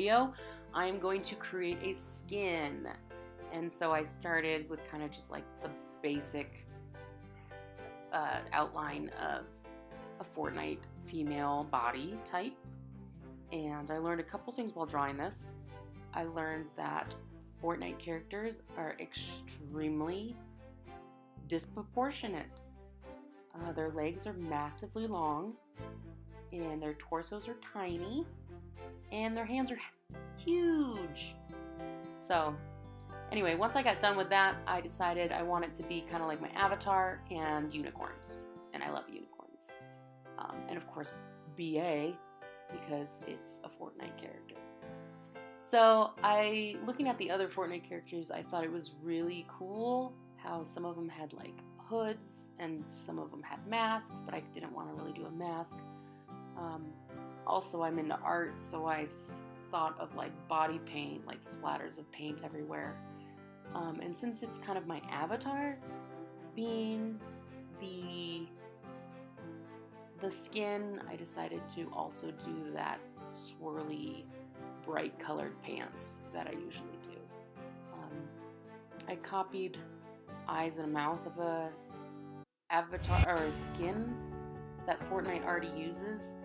video, I'm going to create a skin. And so I started with kind of just like the basic outline of a FORTNITE female body type. And I learned a couple things while drawing this. I learned that FORTNITE characters are extremely disproportionate. Their legs are massively long, and their torsos are tiny, and their hands are huge. So anyway, once I got done with that, I decided I want it to be kind of like my avatar and unicorns, and I love unicorns. And of course BA, because it's a FORTNITE character. So looking at the other FORTNITE characters, I thought it was really cool how some of them had like hoods and some of them had masks, but I didn't want to really do a mask. Also, I'm into art, so I thought of like body paint, like splatters of paint everywhere. And since it's kind of my avatar, being the skin, I decided to also do that swirly, bright colored pants that I usually do. I copied eyes and a mouth of a avatar or a skin that FORTNITE already uses,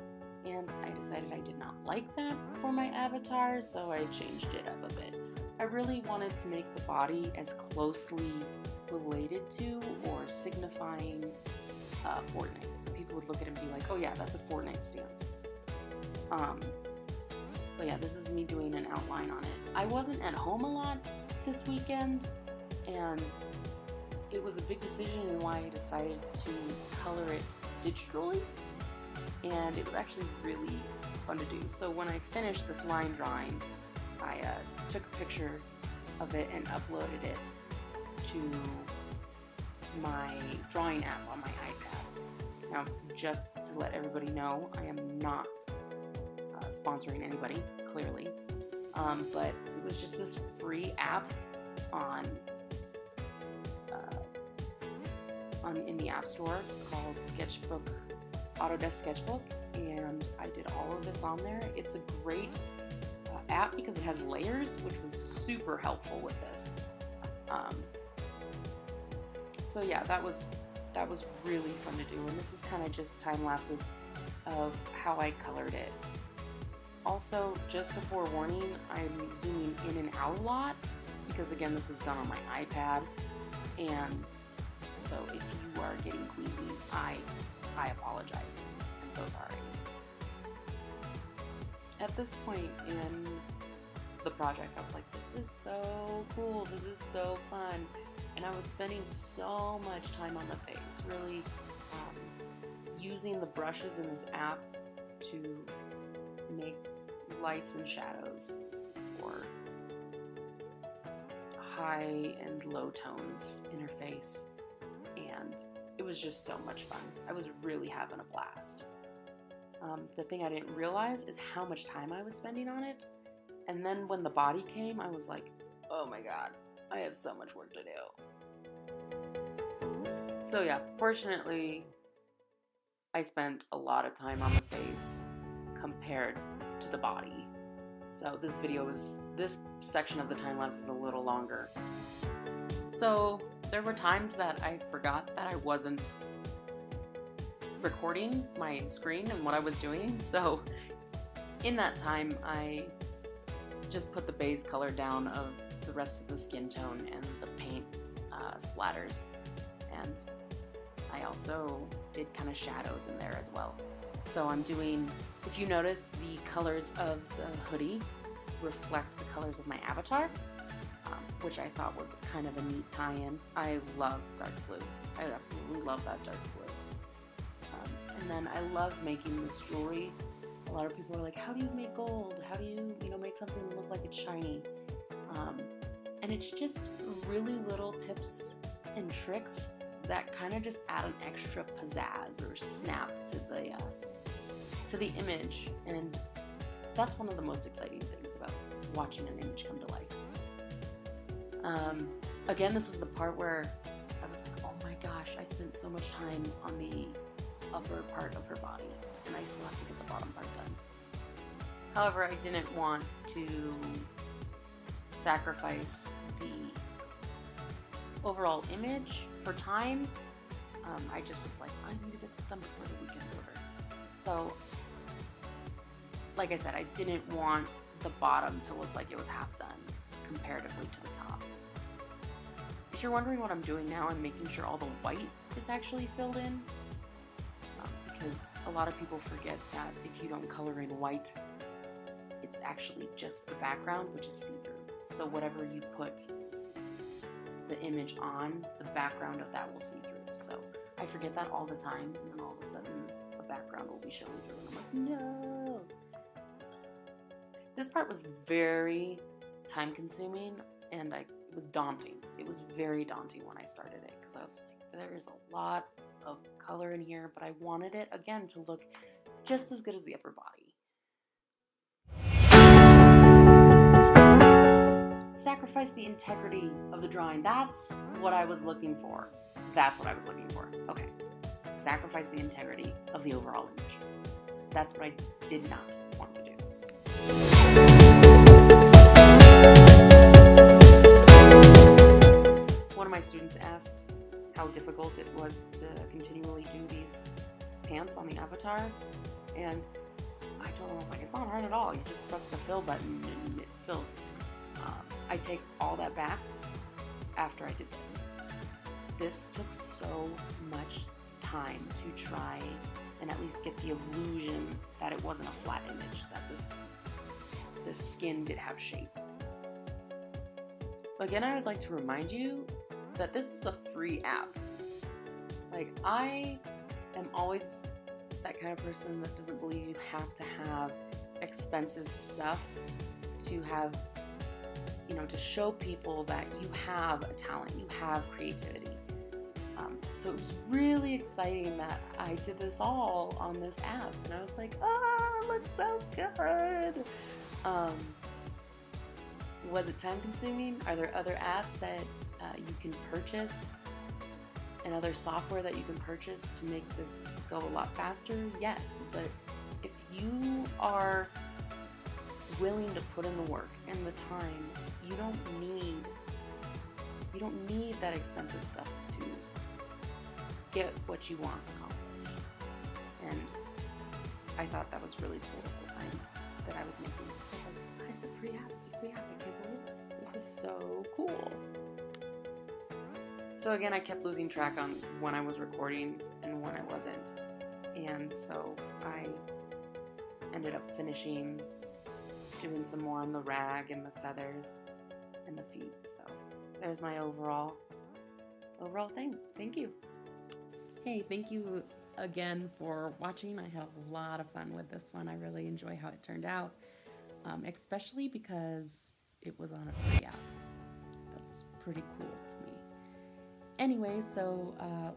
and I decided I did not like that for my avatar, so I changed it up a bit. I really wanted to make the body as closely related to or signifying FORTNITE, so people would look at it and be like, oh yeah, that's a FORTNITE stance. So yeah, this is me doing an outline on it. I wasn't at home a lot this weekend, and it was a big decision in why I decided to color it digitally, and it was actually really fun to do. So when I finished this line drawing, I took a picture of it and uploaded it to my drawing app on my iPad. Now, just to let everybody know, I am not sponsoring anybody, clearly, but it was just this free app in the App Store called Autodesk Sketchbook, and I did all of this on there. It's a great app because it has layers, which was super helpful with this. So yeah, that was really fun to do, and this is kind of just time lapses of how I colored it. Also, just a forewarning, I'm zooming in and out a lot because again, this was done on my iPad, and so if you are getting queasy, I apologize. I'm so sorry. At this point in the project, I was like, this is so cool, this is so fun, and I was spending so much time on the face, really using the brushes in this app to make lights and shadows or high and low tones in her face, and it was just so much fun. I was really having a blast. The thing I didn't realize is how much time I was spending on it, and then when the body came, I was like, oh my god, I have so much work to do. So yeah, fortunately, I spent a lot of time on the face compared to the body. So this section of the time lapse is a little longer. So there were times that I forgot that I wasn't recording my screen and what I was doing. So in that time, I just put the base color down of the rest of the skin tone and the paint splatters. And I also did kind of shadows in there as well. So I'm doing, if you notice, the colors of the hoodie reflect the colors of my avatar, which I thought was kind of a neat tie-in. I love dark blue. I absolutely love that dark blue. And then I love making this jewelry. A lot of people are like, how do you make gold? How do you make something look like it's shiny? And it's just really little tips and tricks that kind of just add an extra pizzazz or snap to the image, and that's one of the most exciting things about watching an image come to life. Again, this was the part where I was like, oh my gosh, I spent so much time on the upper part of her body, and I still have to get the bottom part done. However, I didn't want to sacrifice the overall image for time. I just was like, I need to get this done before the weekend's over. So, like I said, I didn't want the bottom to look like it was half done comparatively to the top. If you're wondering what I'm doing now, I'm making sure all the white is actually filled in, because a lot of people forget that if you don't color in white, it's actually just the background, which is see-through. So whatever you put the image on, the background of that will see through. So I forget that all the time, and then all of a sudden the background will be showing through, and I'm like, no. This part was very time consuming, and it was daunting. It was very daunting when I started it, because I was like, there is a lot of color in here, but I wanted it, again, to look just as good as the upper body. Sacrifice the integrity of the drawing. That's what I was looking for. That's what I was looking for. Okay. Sacrifice the integrity of the overall image. That's what I did not want to do. One of my students asked how difficult it was to continually do these pants on the avatar, and I told him, like, it's not hard at all. You just press the fill button and it fills. I take all that back after I did this. This took so much time to try and at least get the illusion that it wasn't a flat image, that this skin did have shape. Again, I would like to remind you that this is a free app. Like, I am always that kind of person that doesn't believe you have to have expensive stuff to have, to show people that you have a talent, you have creativity. So it was really exciting that I did this all on this app, and I was like, it looks so good. Was it time consuming? Are there other apps that you can purchase and other software that you can purchase to make this go a lot faster? Yes, but if you are willing to put in the work and the time, you don't need that expensive stuff to get what you want accomplished. And I thought that was really cool at the time that I was making this. I was like, it's a free app, I can't believe this. This is so cool. So again, I kept losing track on when I was recording and when I wasn't. And so I ended up finishing doing some more on the rag and the feathers and the feet. So there's my overall thing. Thank you. Hey, thank you again for watching. I had a lot of fun with this one. I really enjoy how it turned out, especially because it was on a free app. That's pretty cool to me. Anyway, so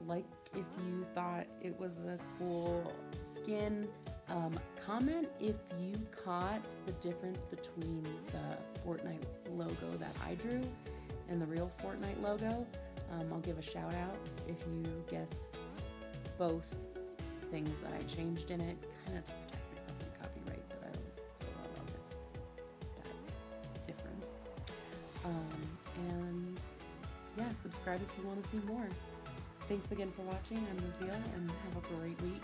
like if you thought it was a cool skin, comment if you caught the difference between the FORTNITE logo that I drew and the real FORTNITE logo. I'll give a shout out if you guess both things that I changed in it. Kind of protect myself from copyright, but I still don't know if it's that different. And yeah, subscribe if you want to see more. Thanks again for watching. I'm LiZeal, and have a great week.